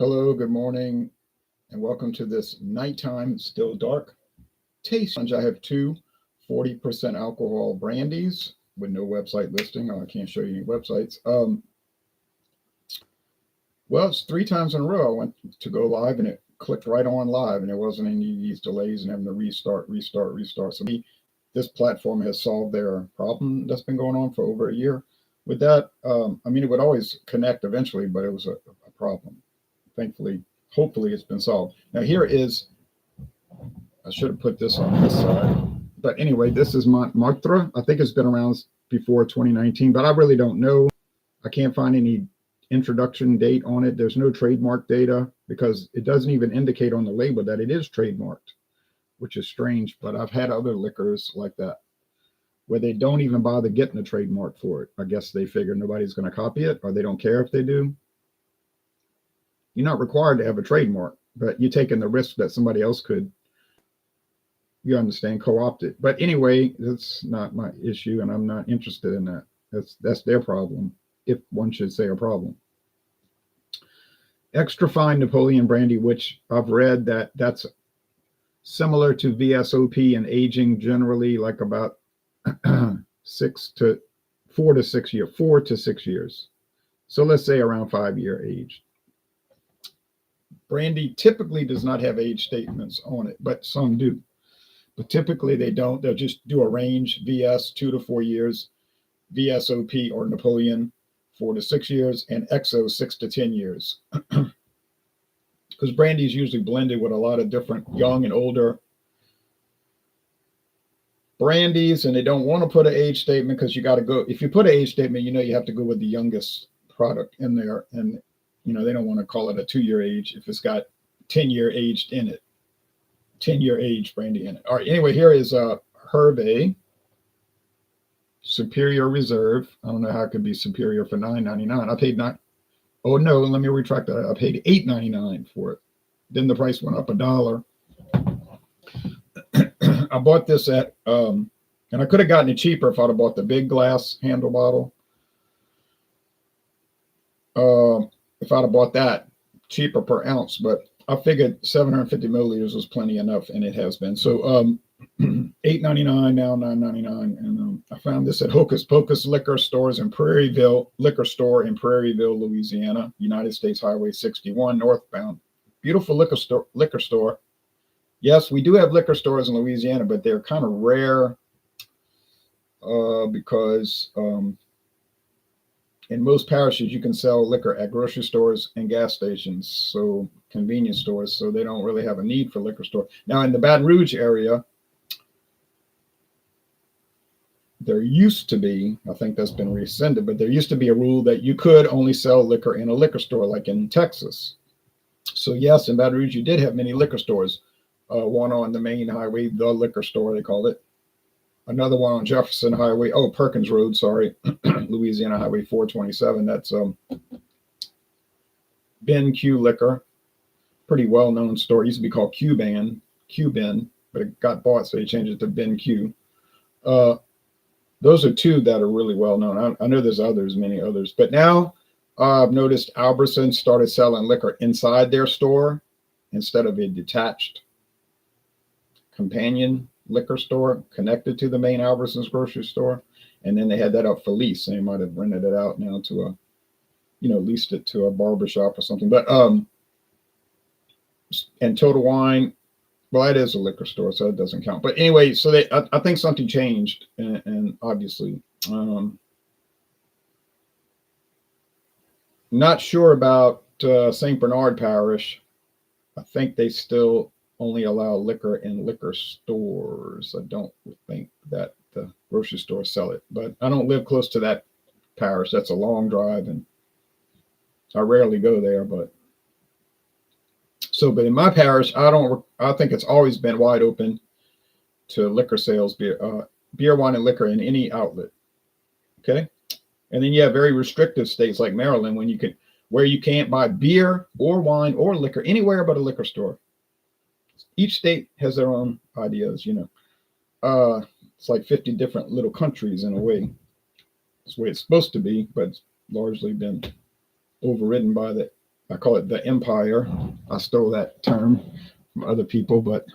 Hello, good morning, and welcome to this nighttime, still dark taste challenge. I have two 40% alcohol brandies with no website listing. I can't show you any websites. Well, it's three times in a row I went to go live and it clicked right on live, and there wasn't any of these delays and having to restart. So this platform has solved their problem that's been going on for over a year. With that, it would always connect eventually, but it was a problem. Thankfully, hopefully it's been solved. Now here is, I should have put this on this side, but anyway, this is Montmartre. I think it's been around before 2019, but I really don't know. I can't find any introduction date on it. There's no trademark data because it doesn't even indicate on the label that it is trademarked, which is strange, but I've had other liquors like that where they don't even bother getting a trademark for it. I guess they figure nobody's going to copy it, or they don't care if they do. You're not required to have a trademark, but you're taking the risk that somebody else could, you understand, co-opt it. But anyway, that's not my issue, and I'm not interested in that. That's their problem, if one should say a problem. Extra fine Napoleon brandy, which I've read that's similar to VSOP in aging, generally like about 4 to 6 years. So let's say around 5-year age. Brandy typically does not have age statements on it, but some do. But typically they don't. They'll just do a range: VS 2 to 4 years, VSOP or Napoleon 4 to 6 years, and XO 6 to 10 years. Because brandy is usually blended with a lot of different young and older brandies, and they don't want to put an age statement because you got to go. If you put an age statement, you have to go with the youngest product in there, and they don't want to call it a 2-year age if it's got 10-year aged in it, 10-year aged brandy in it. All right. Anyway, here is Hervé Superior Reserve. I don't know how it could be superior for $9.99. I paid nine. Oh no, let me retract that. I paid $8.99 for it. Then the price went up $1. I bought this at, and I could have gotten it cheaper if I'd have bought the big glass handle bottle. If I'd have bought that cheaper per ounce, but I figured 750 milliliters was plenty enough, and it has been. So $8.99 now, $9.99, and I found this at Hocus Pocus liquor store in Prairieville, Louisiana, United States Highway 61 northbound. Beautiful liquor store. Yes, we do have liquor stores in Louisiana, but they're kind of rare because in most parishes, you can sell liquor at grocery stores and gas stations, so convenience stores, so they don't really have a need for liquor store. Now, in the Baton Rouge area, there used to be, I think that's been rescinded, but there used to be a rule that you could only sell liquor in a liquor store, like in Texas. So yes, in Baton Rouge, you did have many liquor stores. One on the main highway, the liquor store, they called it. Another one on Jefferson Highway, Perkins Road, sorry, Louisiana Highway 427. That's Ben Q Liquor, pretty well-known store. It used to be called Q-Ben, but it got bought, so they changed it to Ben Q. Those are two that are really well-known. I know there's many others, but now I've noticed Albertsons started selling liquor inside their store instead of a detached companion liquor store connected to the main Albertsons grocery store, and then they had that up for lease, and they might have rented it out now to leased it to a barber shop or something. But and Total Wine, well, it is a liquor store, so it doesn't count. But anyway, so I think something changed, and obviously not sure about St. Bernard Parish. I think they still only allow liquor in liquor stores. I don't think that the grocery stores sell it, but I don't live close to that parish. That's a long drive, and I rarely go there. But in my parish, I think it's always been wide open to liquor sales, beer, wine, and liquor in any outlet. Okay, and then you have very restrictive states like Maryland where you can't buy beer or wine or liquor anywhere but a liquor store. Each state has their own ideas, It's like 50 different little countries in a way. It's the way it's supposed to be, but it's largely been overridden by the I call it the empire. I stole that term from other people, but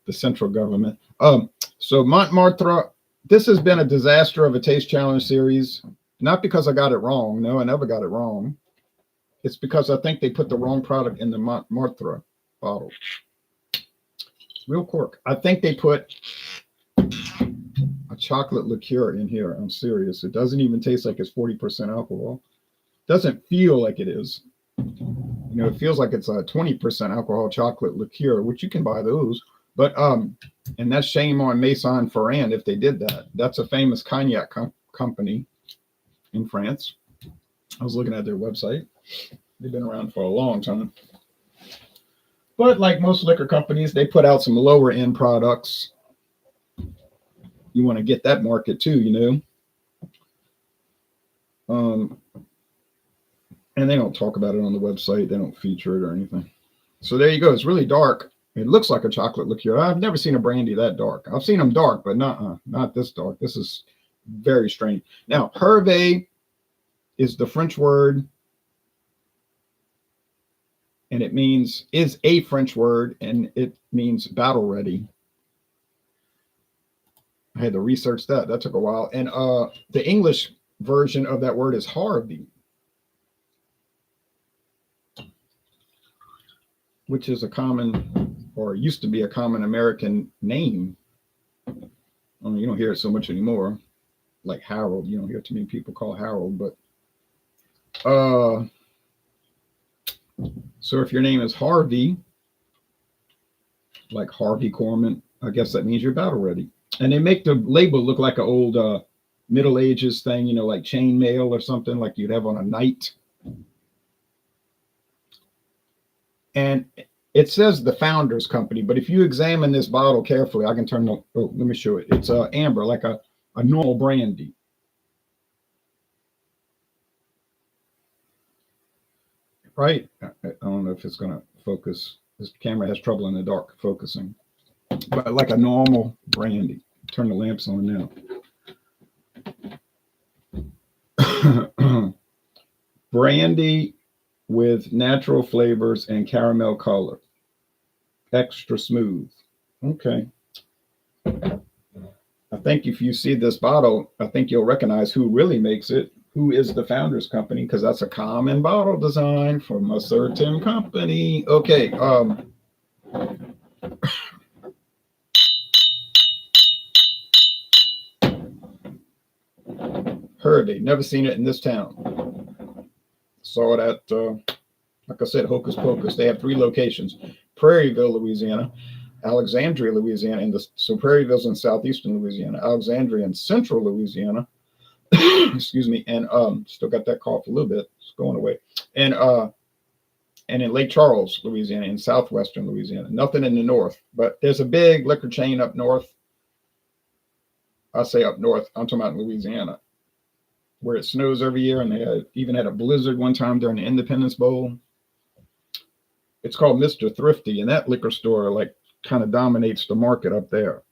the central government. So Montmartre, this has been a disaster of a taste challenge series. Not because I got it wrong. No, I never got it wrong. It's because I think they put the wrong product in the Montmartre bottle. Real cork. I think they put a chocolate liqueur in here. I'm serious. It doesn't even taste like it's 40% alcohol. Doesn't feel like it is. You know, it feels like it's a 20% alcohol chocolate liqueur, which you can buy those. But and that's shame on Maison Ferrand if they did that. That's a famous cognac company in France. I was looking at their website. They've been around for a long time. But like most liquor companies, they put out some lower end products. You want to get that market too, you know. And they don't talk about it on the website. They don't feature it or anything. So there you go. It's really dark. It looks like a chocolate liqueur. I've never seen a brandy that dark. I've seen them dark, but not this dark. This is very strange. Now, Hervé is the French word, and it is a French word, and it means battle ready. I had to research that. That took a while. And the English version of that word is Harvey, which is a common, or used to be a common American name. You don't hear it so much anymore. Like Harold, you don't hear too many people call Harold, but so if your name is Harvey, like Harvey Korman, I guess that means you're battle ready. And they make the label look like an old Middle Ages thing, you know, like chainmail or something like you'd have on a knight. And it says the Founders Company, but if you examine this bottle carefully, I can turn the, let me show it. It's amber, like a normal brandy. Right? I don't know if it's going to focus. This camera has trouble in the dark focusing. But like a normal brandy. Turn the lamps on now. Brandy with natural flavors and caramel color. Extra smooth. Okay. I think if you see this bottle, I think you'll recognize who really makes it. Who is the Founders Company? Because that's a common bottle design from a certain company. Okay. Hervé, never seen it in this town. Saw it at, like I said, Hocus Pocus. They have 3 locations: Prairieville, Louisiana; Alexandria, Louisiana, and so Prairieville's in southeastern Louisiana; Alexandria in central Louisiana. Excuse me, and still got that cough a little bit. It's going away. And in Lake Charles, Louisiana, in southwestern Louisiana. Nothing in the north, but there's a big liquor chain up north. I say up north. I'm talking about in Louisiana, where it snows every year, and they even had a blizzard one time during the Independence Bowl. It's called Mr. Thrifty, and that liquor store like kind of dominates the market up there.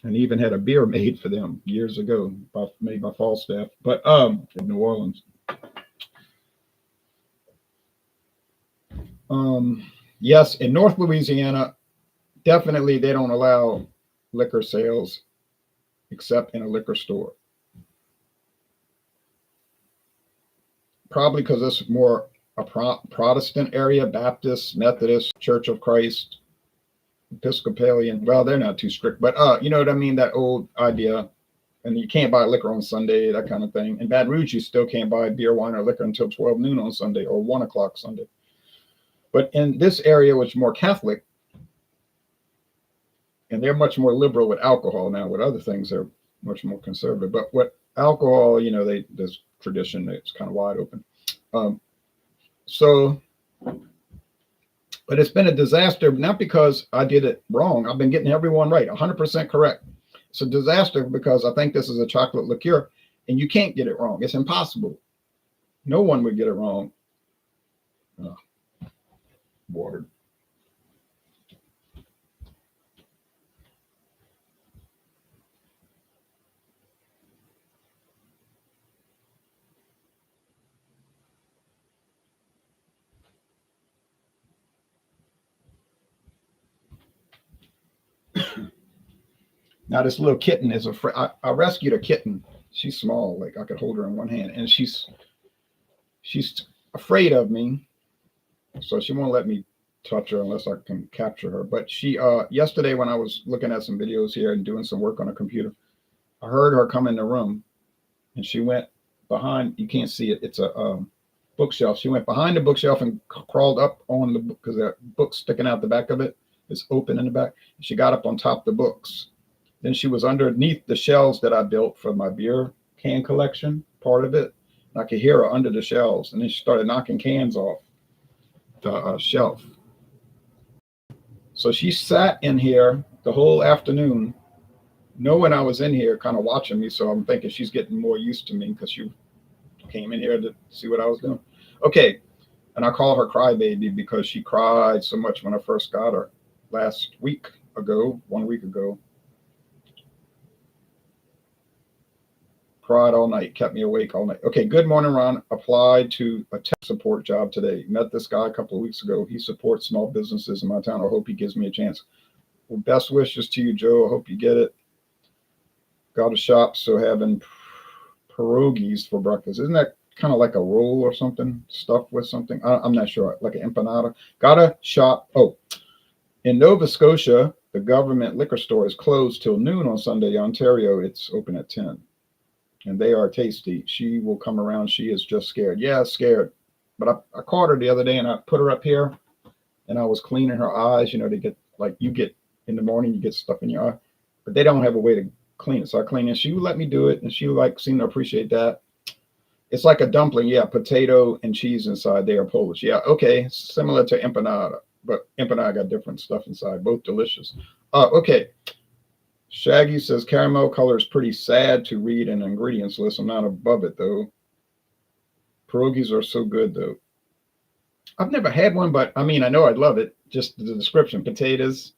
And even had a beer made for them years ago, made by Falstaff, but in New Orleans. Yes, in North Louisiana, definitely they don't allow liquor sales except in a liquor store. Probably because it's more a Protestant area, Baptist, Methodist, Church of Christ, Episcopalian. Well, they're not too strict, but you know what I mean? That old idea. And you can't buy liquor on Sunday, that kind of thing. In Baton Rouge, you still can't buy beer, wine, or liquor until 12 noon on Sunday or 1 o'clock Sunday. But in this area, which is more Catholic, and they're much more liberal with alcohol now. With other things, they're much more conservative. But with alcohol, you know, there's tradition. It's kind of wide open. But it's been a disaster, not because I did it wrong. I've been getting everyone right, 100% correct. It's a disaster because I think this is a chocolate liqueur, and you can't get it wrong. It's impossible. No one would get it wrong. Water. Now this little kitten is afraid. I rescued a kitten. She's small, like I could hold her in one hand, and she's afraid of me, so she won't let me touch her unless I can capture her. But she yesterday when I was looking at some videos here and doing some work on a computer, I heard her come in the room, and she went behind. You can't see it. It's a bookshelf. She went behind the bookshelf and crawled up on the book because the book's sticking out the back of it. It's open in the back. She got up on top of the books. Then she was underneath the shelves that I built for my beer can collection, part of it. And I could hear her under the shelves. And then she started knocking cans off the shelf. So she sat in here the whole afternoon, knowing I was in here, kind of watching me. So I'm thinking she's getting more used to me because she came in here to see what I was doing. Okay. And I call her crybaby because she cried so much when I first got her last week ago, 1 week ago. Cried all night, kept me awake all night. Okay, good morning, Ron. Applied to a tech support job today. Met this guy a couple of weeks ago. He supports small businesses in my town. I hope he gives me a chance. Well, best wishes to you, Joe. I hope you get it. Got a shop, so having pierogies for breakfast. Isn't that kind of like a roll or something? Stuffed with something? I'm not sure. Like an empanada. Got a shop. Oh, in Nova Scotia, the government liquor store is closed till noon on Sunday. Ontario, it's open at 10. And they are tasty. She will come around. She is just scared. Yeah, scared. But I caught her the other day and I put her up here and I was cleaning her eyes. You know, they get like you get in the morning, you get stuff in your eye, but they don't have a way to clean it. So I clean it. She would let me do it. And she like seemed to appreciate that. It's like a dumpling. Yeah. Potato and cheese inside. They are Polish. Yeah. Okay. Similar to empanada, but empanada got different stuff inside. Both delicious. Okay. Shaggy says caramel color is pretty sad to read an ingredients list. I'm not above it though. Pierogies are so good though. I've never had one, but I mean, I know I'd love it. Just the description: potatoes,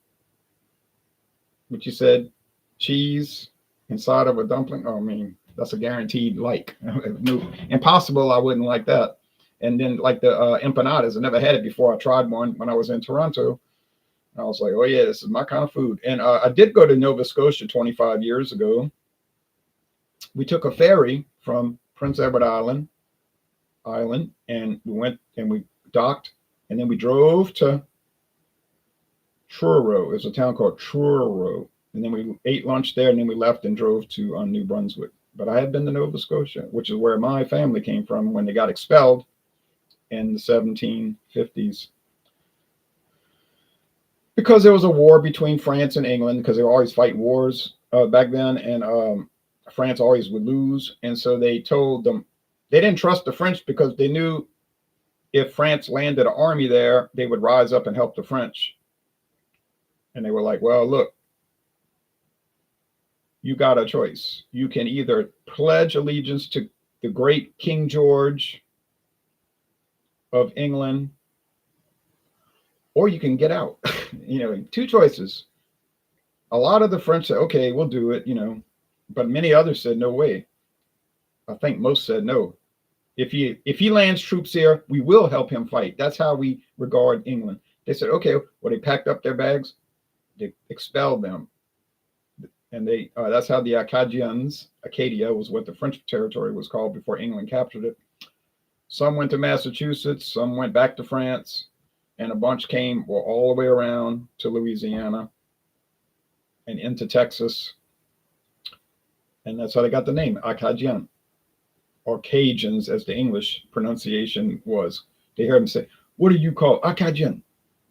what you said, cheese inside of a dumpling. Oh, I mean, that's a guaranteed like. No, impossible. I wouldn't like that. And then like the empanadas, I never had it before. I tried one when I was in Toronto. I was like, oh, yeah, this is my kind of food. And I did go to Nova Scotia 25 years ago. We took a ferry from Prince Edward Island, and we went and we docked, and then we drove to Truro. There's a town called Truro. And then we ate lunch there, and then we left and drove to New Brunswick. But I had been to Nova Scotia, which is where my family came from when they got expelled in the 1750s. Because there was a war between France and England, because they were always fighting wars back then, and France always would lose. And so they told them, they didn't trust the French because they knew if France landed an army there, they would rise up and help the French. And they were like, well, look, you got a choice. You can either pledge allegiance to the great King George of England, or you can get out. You know, two choices. A lot of the French said, okay, we'll do it, you know, but many others said, no way. I think most said no. If he lands troops here, we will help him fight. That's how we regard England. They said, okay, well, they packed up their bags, they expelled them. And they that's how the Acadians, Acadia was what the French territory was called before England captured it. Some went to Massachusetts, some went back to France, and a bunch came all the way around to Louisiana and into Texas. And that's how they got the name, Acadian, or Cajuns, as the English pronunciation was. They heard them say, what do you call Acadian?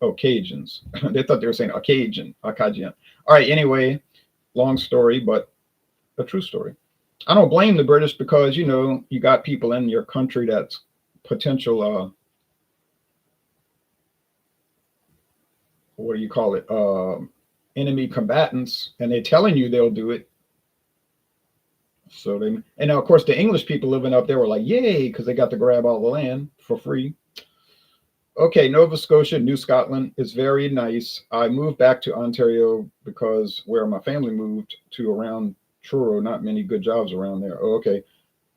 Oh, Cajuns. They thought they were saying Acadian, Acadian. All right, anyway, long story, but a true story. I don't blame the British because, you know, you got people in your country that's potential, what do you call it? Enemy combatants, and they're telling you they'll do it. So they, and now, of course, the English people living up there were like, yay, because they got to grab all the land for free. Okay, Nova Scotia, New Scotland is very nice. I moved back to Ontario because where my family moved to around Truro, not many good jobs around there. Oh, okay.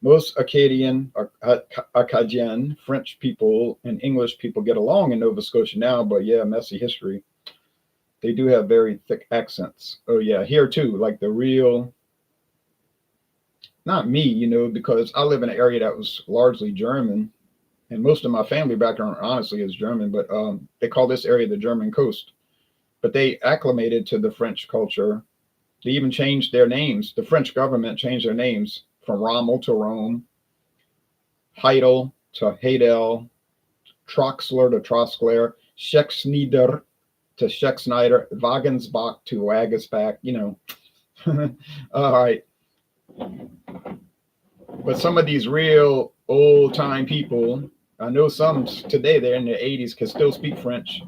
Most Acadian, French people and English people get along in Nova Scotia now, but yeah, messy history. They do have very thick accents. Oh yeah, here too, like the real, not me, because I live in an area that was largely German, and most of my family background honestly is German, but they call this area the German coast. But they acclimated to the French culture. They even changed their names. The French government changed their names from Rommel to Rome, Heidel to Heidel, Troxler to Troskler, Schexnayder to Schexnayder, Wagensbach to Wagesbach. All right. But some of these real old time people, I know some today, they're in their 80s, can still speak French.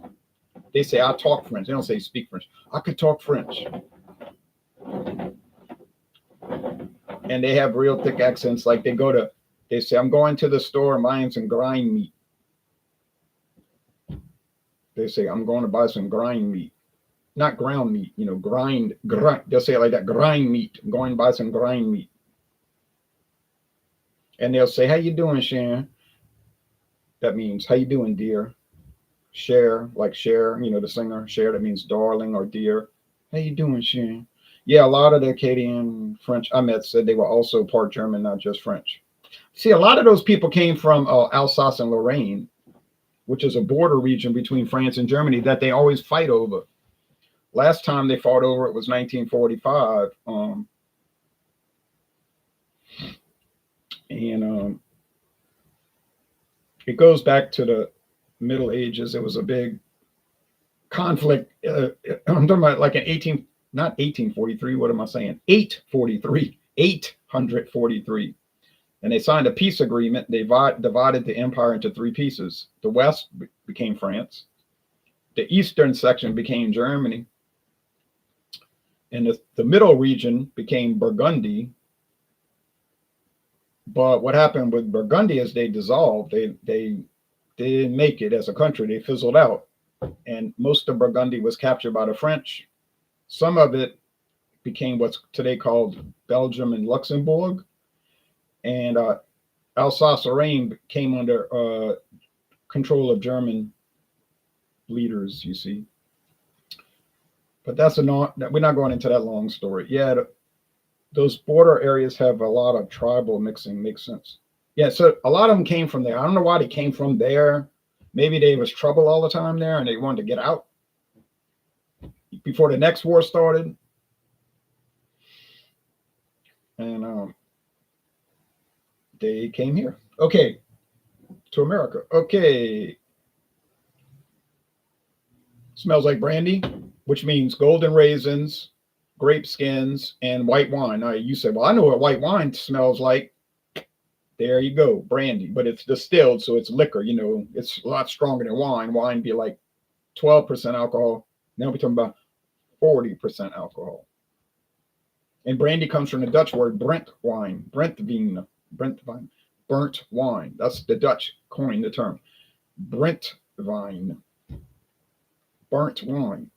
They say, I talk French. They don't say speak French. I could talk French. And they have real thick accents. Like they say, I'm going to the store and buying some grind meat. They say, I'm going to buy some grind meat. Not ground meat, grind. They'll say it like that, grind meat. I'm going to buy some grind meat. And they'll say, how you doing, Sharon? That means, how you doing, dear? Cher, like Cher, the singer, Cher, that means darling or dear. How you doing, Sharon? Yeah, a lot of the Acadian French I met said they were also part German, not just French. See, a lot of those people came from Alsace and Lorraine, which is a border region between France and Germany that they always fight over. Last time they fought over it was 1945. It goes back to the Middle Ages. It was a big conflict. I'm talking about like not 1843. What am I saying? 843. And they signed a peace agreement. They divided the empire into three pieces. The West became France. The Eastern section became Germany. And the middle region became Burgundy. But what happened with Burgundy is they dissolved. They didn't make it as a country. They fizzled out. And most of Burgundy was captured by the French. Some of it became what's today called Belgium and Luxembourg. And Alsace-Lorraine came under control of German leaders, you see. But we're not going into that long story. Yeah, those border areas have a lot of tribal mixing. Makes sense. Yeah, so a lot of them came from there. I don't know why they came from there. Maybe there was trouble all the time there and they wanted to get out before the next war started. And they came here. Okay, to America. Okay. Smells like brandy, which means golden raisins, grape skins, and white wine. Now you say, well, I know what white wine smells like. There you go, brandy, but it's distilled, so it's liquor. It's a lot stronger than wine. Wine be like 12% alcohol. Now we're talking about 40% alcohol. And brandy comes from the Dutch word Brent wine, Brent wine, burnt wine. That's the Dutch coined the term. Brent wine, burnt wine.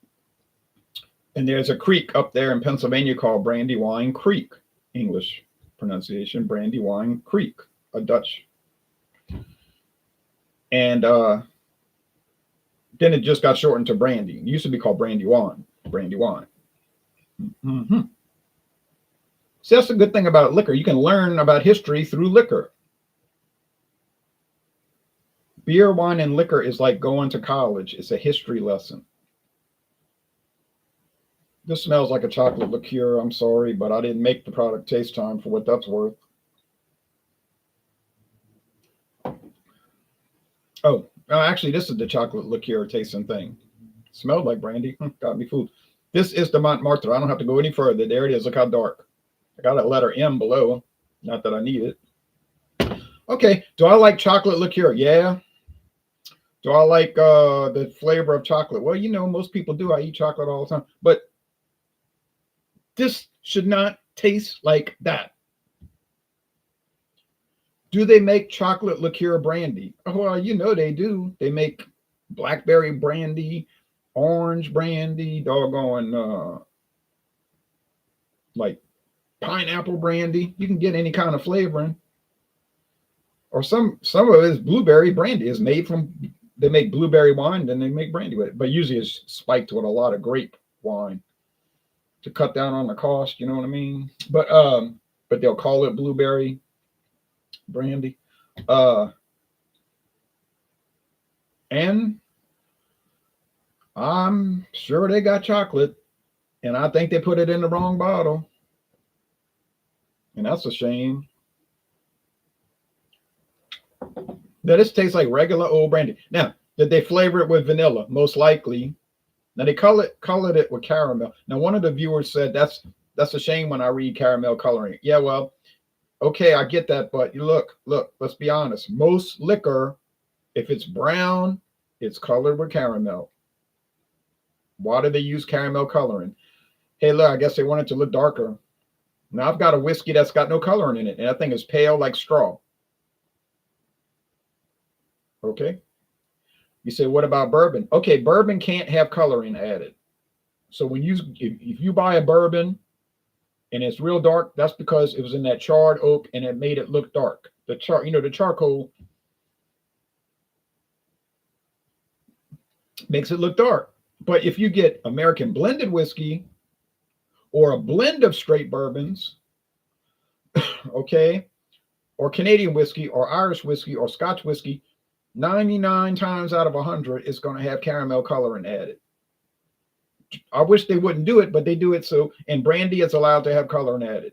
And there's a creek up there in Pennsylvania called Brandywine Creek. English pronunciation, Brandywine Creek, a Dutch. And then it just got shortened to brandy. It used to be called Brandywine. Brandywine. Mm-hmm. So that's the good thing about liquor. You can learn about history through liquor. Beer, wine, and liquor is like going to college. It's a history lesson. This smells like a chocolate liqueur. I'm sorry, but I didn't make the product taste time for what that's worth. Oh, actually, this is the chocolate liqueur tasting thing. Smelled like brandy. Got me fooled. This is the Montmartre. I don't have to go any further. There it is. Look how dark. I got a letter M below. Not that I need it. Okay. Do I like chocolate liqueur? Yeah. Do I like the flavor of chocolate? Well, most people do. I eat chocolate all the time. But this should not taste like that. Do they make chocolate liqueur brandy? Oh, well, they do. They make blackberry brandy, orange brandy, doggone like pineapple brandy. You can get any kind of flavoring. Or some of it is blueberry brandy. It's made from they make blueberry wine, then they make brandy with it. But usually it's spiked with a lot of grape wine to cut down on the cost. You know what I mean? But they'll call it blueberry brandy. And I'm sure they got chocolate, and I think they put it in the wrong bottle, and that's a shame. Now this tastes like regular old brandy. Now, did they flavor it with vanilla? Most likely. Now they colored it with caramel. Now one of the viewers said that's a shame when I read caramel coloring. Yeah, well, okay, I get that, but look, let's be honest. Most liquor, if it's brown, it's colored with caramel. Why do they use caramel coloring? Hey, look, I guess they want it to look darker. Now I've got a whiskey that's got no coloring in it, and that thing is pale like straw. Okay. You say, what about bourbon? Okay, bourbon can't have coloring added. So when if you buy a bourbon and it's real dark, that's because it was in that charred oak and it made it look dark. The charcoal makes it look dark. But if you get American blended whiskey or a blend of straight bourbons, okay, or Canadian whiskey or Irish whiskey or Scotch whiskey, 99 times out of 100 is going to have caramel coloring added. I wish they wouldn't do it, but they do it. So, and brandy is allowed to have coloring added.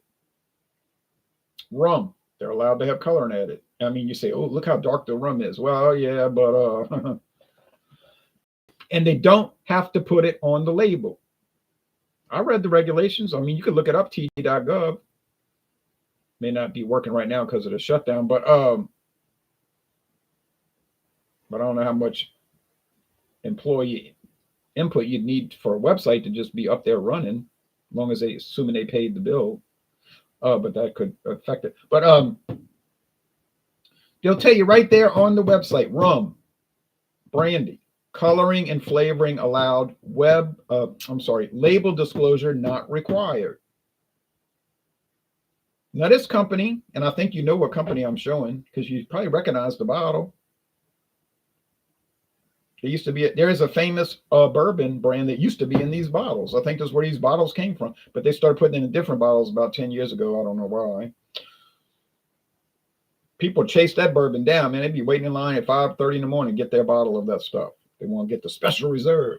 Rum, they're allowed to have coloring added. I mean, you say, oh, look how dark the rum is. Well, yeah, but and they don't have to put it on the label. I read the regulations. I mean, you could look it up, td.gov. May not be working right now because of the shutdown, but I don't know how much employee input you'd need for a website to just be up there running, as long as assuming they paid the bill. But that could affect it. But they'll tell you right there on the website, rum, brandy, coloring and flavoring allowed, label disclosure not required. Now this company, and I think you know what company I'm showing because you probably recognize the bottle. There is a famous bourbon brand that used to be in these bottles. I think that's where these bottles came from, but they started putting it in different bottles about 10 years ago. I don't know why. People chase that bourbon down, man. They'd be waiting in line at 5:30 in the morning to get their bottle of that stuff. They want to get the special reserve.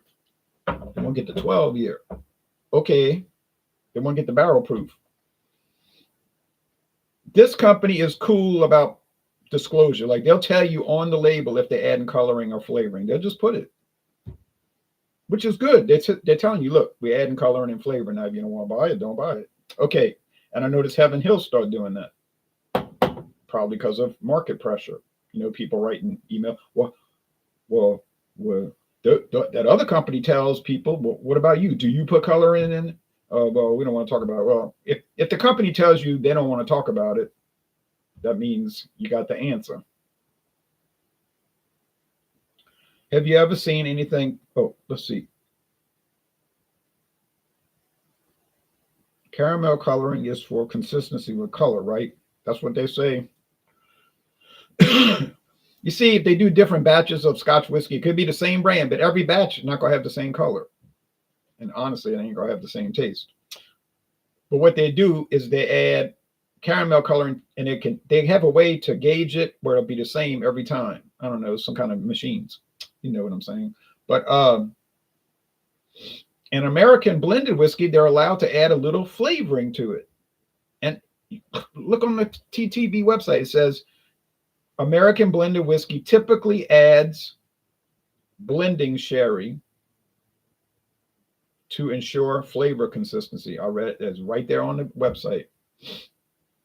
They want to get the 12-year. Okay. They want to get the barrel proof. This company is cool about disclosure. Like they'll tell you on the label if they're adding coloring or flavoring. They'll just put it, which is good. They're telling you, look, we're adding coloring and flavoring. Now, if you don't want to buy it, don't buy it. Okay. And I noticed Heaven Hill started doing that, probably because of market pressure. You know, people writing email. Well, that other company tells people, well, what about you? Do you put coloring in? Well, we don't want to talk about it. Well, if the company tells you they don't want to talk about it, that means you got the answer. Have you ever seen anything? Oh, let's see. Caramel coloring is for consistency with color, right? That's what they say. You see, if they do different batches of Scotch whiskey, it could be the same brand, but every batch is not going to have the same color. And honestly, it ain't going to have the same taste. But what they do is they add caramel coloring, and they have a way to gauge it where it'll be the same every time. I don't know, some kind of machines. You know what I'm saying? But in American blended whiskey, they're allowed to add a little flavoring to it. And look on the TTB website. It says American blended whiskey typically adds blending sherry to ensure flavor consistency. I read it's right there on the website.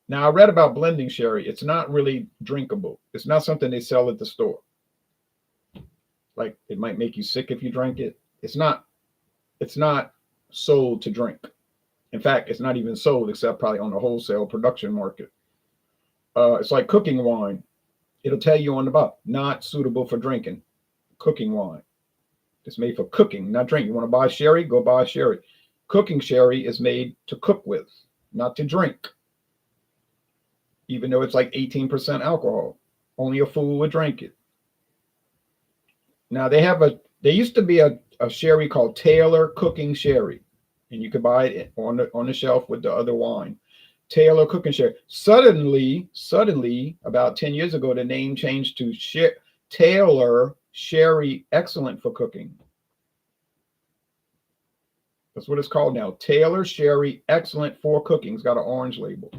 Now, I read about blending sherry. It's not really drinkable. It's not something they sell at the store. Like, it might make you sick if you drink it. It's not sold to drink. In fact, it's not even sold except probably on the wholesale production market. It's like cooking wine. It'll tell you on the bottle, not suitable for drinking. Cooking wine. It's made for cooking, not drinking. You want to buy sherry? Go buy sherry. Cooking sherry is made to cook with, not to drink. Even though it's like 18% alcohol. Only a fool would drink it. Now there used to be a sherry called Taylor Cooking Sherry, and you could buy it on the shelf with the other wine. Taylor Cooking Sherry. Suddenly, about 10 years ago, the name changed to Taylor Sherry Excellent for Cooking. That's what it's called now. Taylor Sherry Excellent for Cooking. It's got an orange label.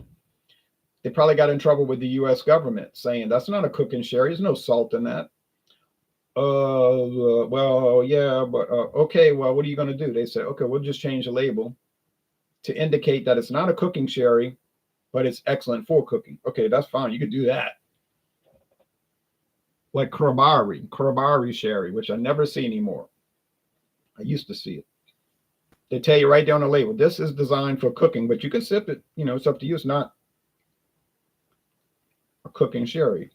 They probably got in trouble with the U.S. government saying that's not a cooking sherry. There's no salt in that. Well, yeah, but okay, well, what are you going to do? They said, okay, we'll just change the label to indicate that it's not a cooking sherry, but it's excellent for cooking. Okay, that's fine. You could do that. Like Krabari sherry, which I never see anymore. I used to see it. They tell you right down the label, this is designed for cooking, but you can sip it. You know, it's up to you. It's not a cooking sherry.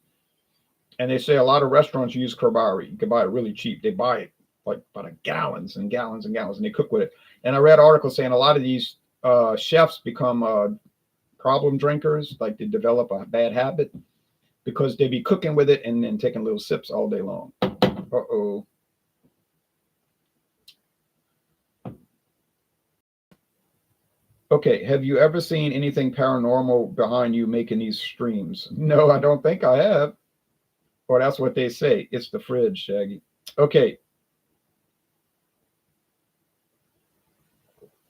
And they say a lot of restaurants use Krabari. You can buy it really cheap. They buy it like by the gallons and gallons and gallons, and they cook with it. And I read articles saying a lot of these chefs become problem drinkers, like they develop a bad habit because they be cooking with it and then taking little sips all day long. Uh-oh. Okay, have you ever seen anything paranormal behind you making these streams? No, I don't think I have. Or that's what they say. It's the fridge, Shaggy. Okay.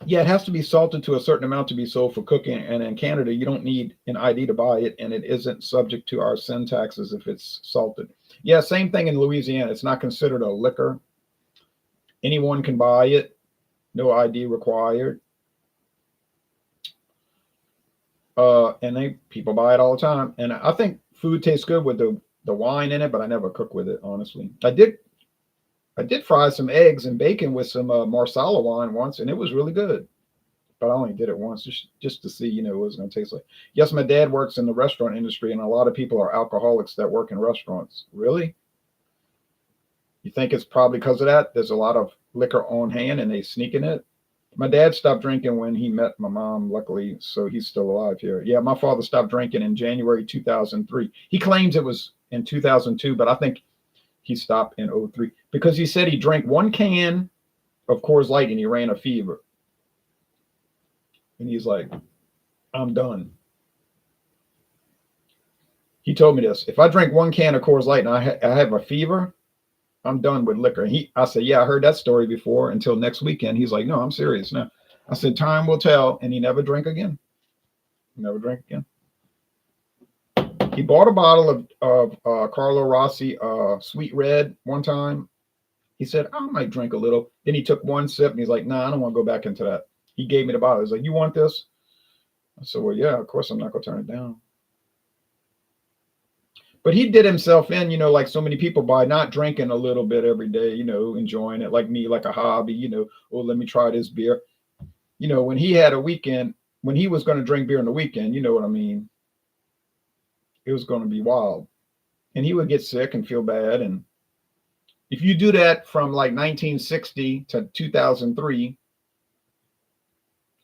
Yeah, it has to be salted to a certain amount to be sold for cooking. And in Canada, you don't need an ID to buy it, and it isn't subject to our sin taxes if it's salted. Yeah, same thing in Louisiana. It's not considered a liquor. Anyone can buy it. No ID required. And people buy it all the time. And I think food tastes good with the wine in it, but I never cook with it, honestly. I did fry some eggs and bacon with some Marsala wine once, and it was really good. But I only did it once just to see, what it was going to taste like. Yes, my dad works in the restaurant industry, and a lot of people are alcoholics that work in restaurants. Really? You think it's probably because of that? There's a lot of liquor on hand, and they sneak in it. My dad stopped drinking when he met my mom, luckily, so he's still alive here. Yeah, my father stopped drinking in January 2003. He claims it was in 2002, but I think he stopped in 2003 because he said he drank one can of Coors Light and he ran a fever. And he's like, I'm done. He told me this. If I drink one can of Coors Light and I have a fever, I'm done with liquor. And I said, yeah, I heard that story before until next weekend. He's like, no, I'm serious now. I said, time will tell. And he never drank again. Never drank again. He bought a bottle of Carlo Rossi Sweet Red one time. He said, I might drink a little. Then he took one sip and he's like, nah, I don't want to go back into that. He gave me the bottle. He's like, you want this? I said, well, yeah, of course I'm not going to turn it down. But he did himself in, like so many people by not drinking a little bit every day, enjoying it like me, like a hobby, oh, let me try this beer. When he had a weekend, when he was going to drink beer on the weekend, you know what I mean? It was going to be wild. And he would get sick and feel bad. And if you do that from like 1960 to 2003,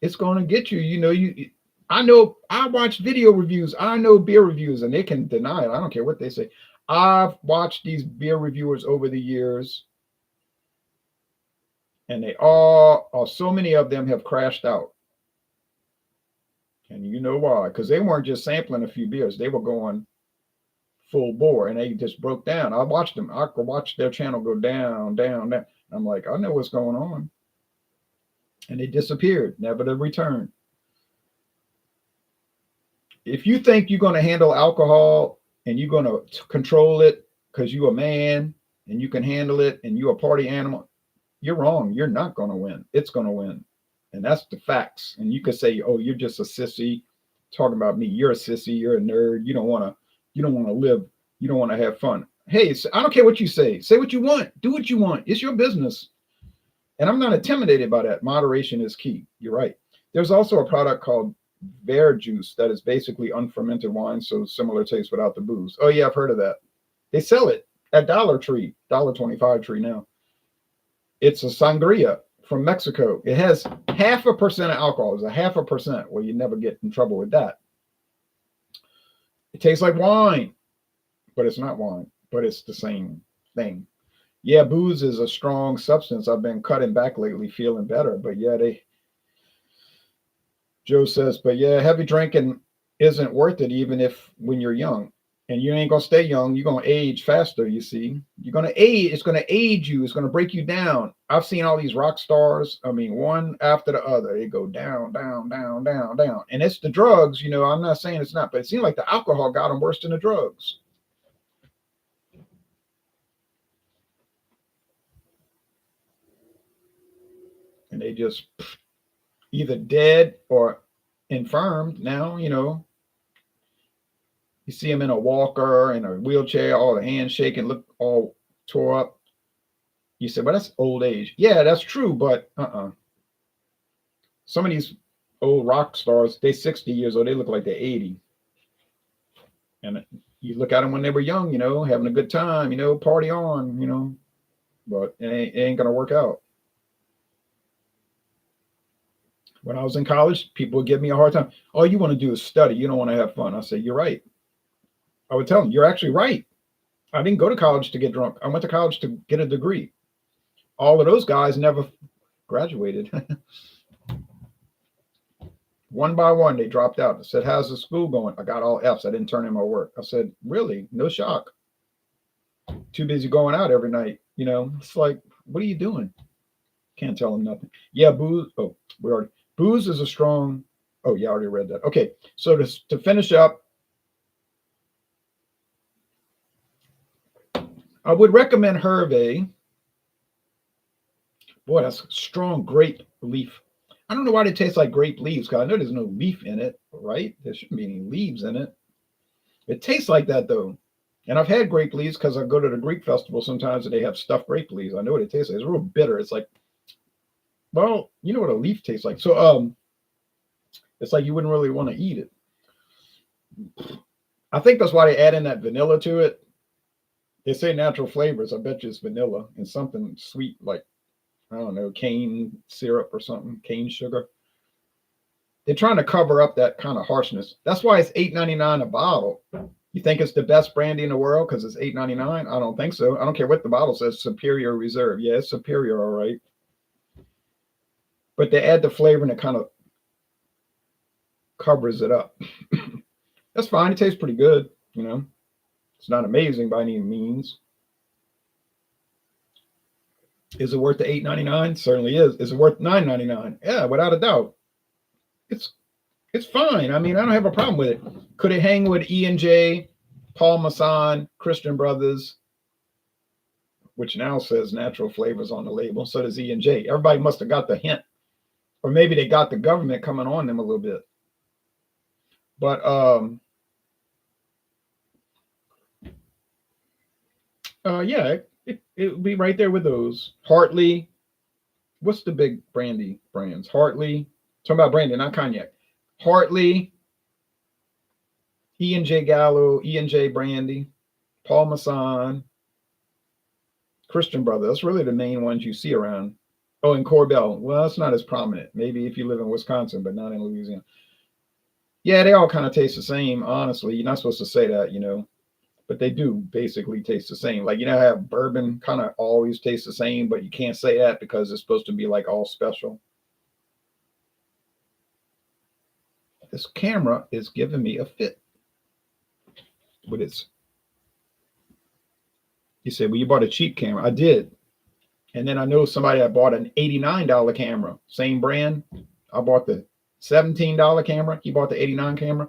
it's going to get you, I know I watch video reviews. I know beer reviews and they can deny it. I don't care what they say. I've watched these beer reviewers over the years and they so many of them have crashed out. And you know why? Because they weren't just sampling a few beers. They were going full bore and they just broke down. I watched them. I could watch their channel go down, down, down. I'm like, I know what's going on. And they disappeared, never to return. If you think you're going to handle alcohol and you're going to control it because you're a man and you can handle it and you're a party animal, you're wrong. You're not going to win. It's going to win. And that's the facts. And you could say, oh, you're just a sissy. Talking about me. You're a sissy. You're a nerd. You don't want to live. You don't want to have fun. Hey, I don't care what you say. Say what you want. Do what you want. It's your business. And I'm not intimidated by that. Moderation is key. You're right. There's also a product called Bear Juice that is basically unfermented wine, so similar taste without the booze. Oh yeah, I've heard of that. They sell it at Dollar Tree, $1.25 tree now. It's a sangria from Mexico. It has 0.5% of alcohol. It's a 0.5%. Well, you never get in trouble with that. It tastes like wine, but it's not wine, but it's the same thing. Yeah, booze is a strong substance. I've been cutting back lately, feeling better. But yeah, Joe says, but yeah, heavy drinking isn't worth it, even if when you're young. And you ain't gonna stay young. You're gonna age faster. You see, you're gonna age. It's gonna age you. It's gonna break you down. I've seen all these rock stars. I mean, one after the other, they go down, down, down, down, down. And it's the drugs. You know, I'm not saying it's not, but it seems like the alcohol got them worse than the drugs. And they just either dead or infirmed. Now, you know, you see them in a walker, in a wheelchair, all the hands shaking, look all tore up. You say, well, that's old age. Yeah, that's true, but some of these old rock stars, they 60 years old, they look like they're 80. And you look at them when they were young, you know, having a good time, you know, party on, you know, but it ain't gonna work out. When I was in college, people would give me a hard time. All you want to do is study. You don't want to have fun. I say, you're right. I would tell them, you're actually right. I didn't go to college to get drunk. I went to college to get a degree. All of those guys never graduated. One by one, they dropped out. I said, how's the school going? I got all F's. I didn't turn in my work. I said, really? No shock. Too busy going out every night. You know, it's like, what are you doing? Can't tell them nothing. Yeah, booze. Oh, we already. Booze is a strong. Oh, yeah, I already read that. Okay, so to finish up, I would recommend Hervé. Boy, that's strong grape leaf. I don't know why they taste like grape leaves because I know there's no leaf in it, right? There shouldn't be any leaves in it. It tastes like that though. And I've had grape leaves because I go to the Greek festival sometimes and they have stuffed grape leaves. I know what it tastes like. It's real bitter. It's like, well, you know what a leaf tastes like. So it's like you wouldn't really want to eat it. I think that's why they add in that vanilla to it. They say natural flavors. I bet you it's vanilla and something sweet like, I don't know, cane syrup or something, cane sugar. They're trying to cover up that kind of harshness. That's why it's $8.99 a bottle. You think it's the best brandy in the world because it's $8.99? I don't think so. I don't care what the bottle says. Superior Reserve. Yeah, it's superior, all right. But they add the flavor and it kind of covers it up. That's fine. It tastes pretty good. You know, it's not amazing by any means. Is it worth the $8.99? Certainly is. Is it worth $9.99? Yeah, without a doubt. It's it's fine. I mean, I don't have a problem with it. Could it hang with E&J, Paul Masson, Christian Brothers, which now says natural flavors on the label? So does E&J. Everybody must have got the hint, or maybe they got the government coming on them a little bit. But yeah, it would be right there with those. Hartley. What's the big brandy brands? Hartley. Talking about brandy, not cognac. Hartley, E&J Gallo, E&J Brandy, Paul Masson, Christian Brothers. That's really the main ones you see around. Oh, and Corbel. Well, that's not as prominent. Maybe if you live in Wisconsin, but not in Louisiana. Yeah, they all kind of taste the same, honestly. You're not supposed to say that, you know, but they do basically taste the same. Like, you know, how bourbon kind of always tastes the same, but you can't say that because it's supposed to be like all special. This camera is giving me a fit with its. You say, well, you bought a cheap camera. I did. And then I know somebody that bought an $89 camera, same brand. I bought the $17 camera. He bought the $89 camera.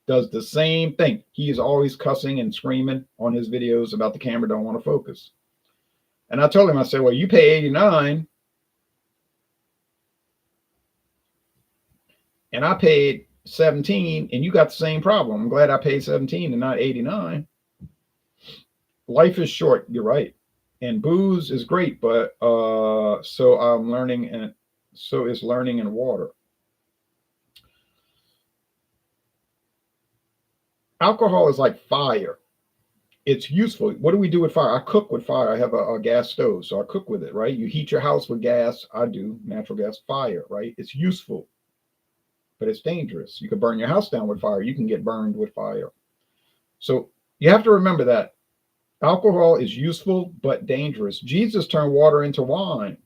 Does the same thing. He is always cussing and screaming on his videos about the camera don't want to focus. And I told him, I said, well, you pay 89 and I paid 17 and you got the same problem. I'm glad I paid 17 and not 89. Life is short. You're right. And booze is great, but so I'm learning, and so is learning and water. Alcohol is like fire. It's useful. What do we do with fire? I cook with fire. I have a gas stove, so I cook with it, right? You heat your house with gas. I do natural gas, fire, right? It's useful, but it's dangerous. You can burn your house down with fire. You can get burned with fire. So you have to remember that Alcohol is useful but dangerous. Jesus turned water into wine.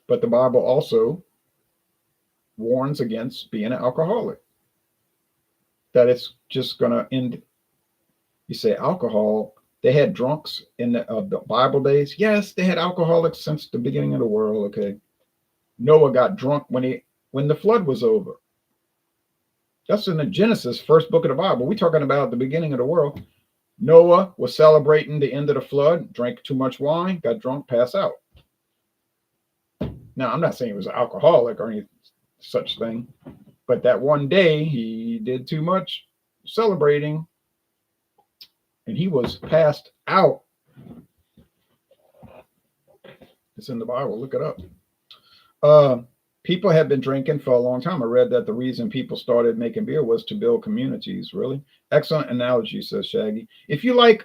But the Bible also warns against being an alcoholic. That it's just going to end. You say alcohol, they had drunks in the Bible days. Yes, they had alcoholics since the beginning of the world. Okay. Noah got drunk when the flood was over. That's in the Genesis, first book of the Bible. We're talking about the beginning of the world. Noah was celebrating the end of the flood, drank too much wine, got drunk, passed out. Now, I'm not saying he was an alcoholic or any such thing, but that one day he did too much celebrating and he was passed out. It's in the Bible. Look it up. People have been drinking for a long time. I read that the reason people started making beer was to build communities. Really? Excellent analogy, says Shaggy. If you like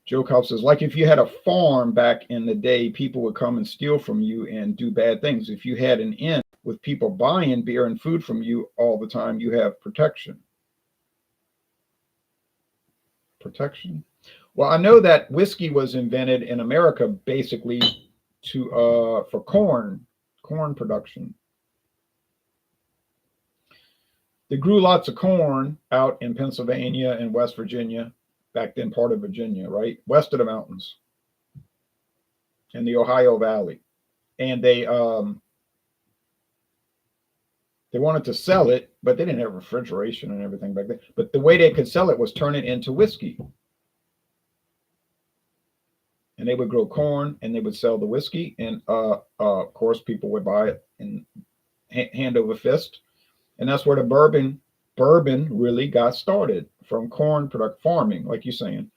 Joe Cobb says, like if you had a farm back in the day, people would come and steal from you and do bad things. If you had an inn with people buying beer and food from you all the time, you have protection. Protection? Well, I know that whiskey was invented in America basically for corn production. They grew lots of corn out in Pennsylvania and West Virginia, back then part of Virginia, right? West of the mountains in the Ohio Valley. And they wanted to sell it, but they didn't have refrigeration and everything back then. But the way they could sell it was turn it into whiskey. And they would grow corn and they would sell the whiskey. And of course, people would buy it in hand over fist. And that's where the bourbon really got started, from corn product farming, like you're saying.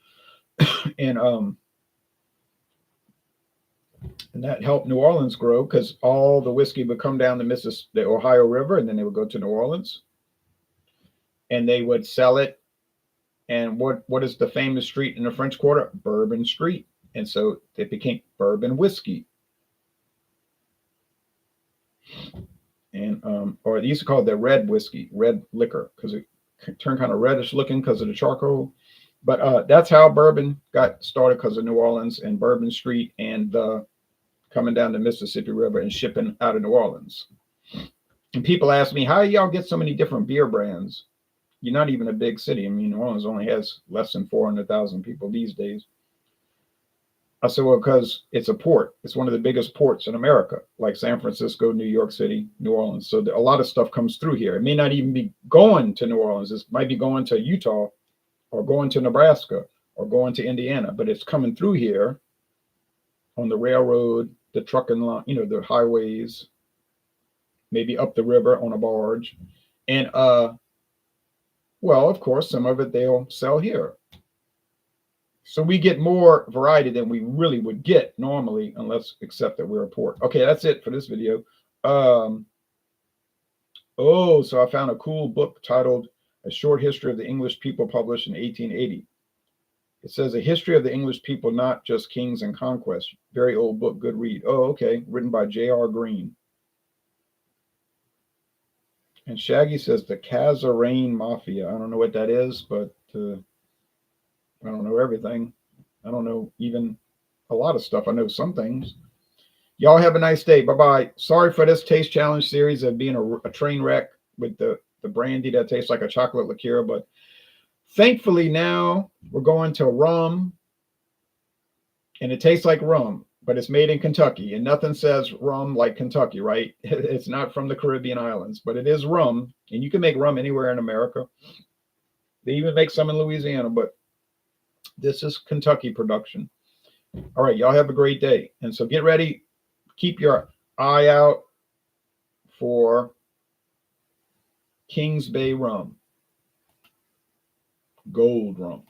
And that helped New Orleans grow because all the whiskey would come down the Ohio River, and then they would go to New Orleans and they would sell it. And what is the famous street in the French Quarter? Bourbon Street. And so it became bourbon whiskey. And or they used to call it the red whiskey, red liquor, because it turned kind of reddish looking because of the charcoal. But that's how bourbon got started, because of New Orleans and Bourbon Street and coming down the Mississippi River and shipping out of New Orleans. And people ask me, how do y'all get so many different beer brands? You're not even a big city. I mean, New Orleans only has less than 400,000 people these days. I said, well, because it's a port. It's one of the biggest ports in America, like San Francisco, New York City, New Orleans. So a lot of stuff comes through here. It may not even be going to New Orleans. It might be going to Utah or going to Nebraska or going to Indiana, but it's coming through here on the railroad, the trucking line, the highways, maybe up the river on a barge. And, well, of course, some of it they'll sell here. So we get more variety than we really would get normally, except that we're a port. Okay, that's it for this video. So I found a cool book titled A Short History of the English People, published in 1880. It says A History of the English People, Not Just Kings and Conquest. Very old book, good read. Oh, okay, written by J.R. Green. And Shaggy says the Kazarane Mafia. I don't know what that is, but I don't know everything. I don't know even a lot of stuff. I know some things. Y'all have a nice day. Bye-bye. Sorry for this taste challenge series of being a train wreck with the brandy that tastes like a chocolate liqueur. But thankfully now we're going to rum. And it tastes like rum, but it's made in Kentucky. And nothing says rum like Kentucky, right? It's not from the Caribbean islands, but it is rum. And you can make rum anywhere in America. They even make some in Louisiana, but this is Kentucky production. All right, y'all have a great day. And so get ready. Keep your eye out for Kings Bay rum. Gold rum.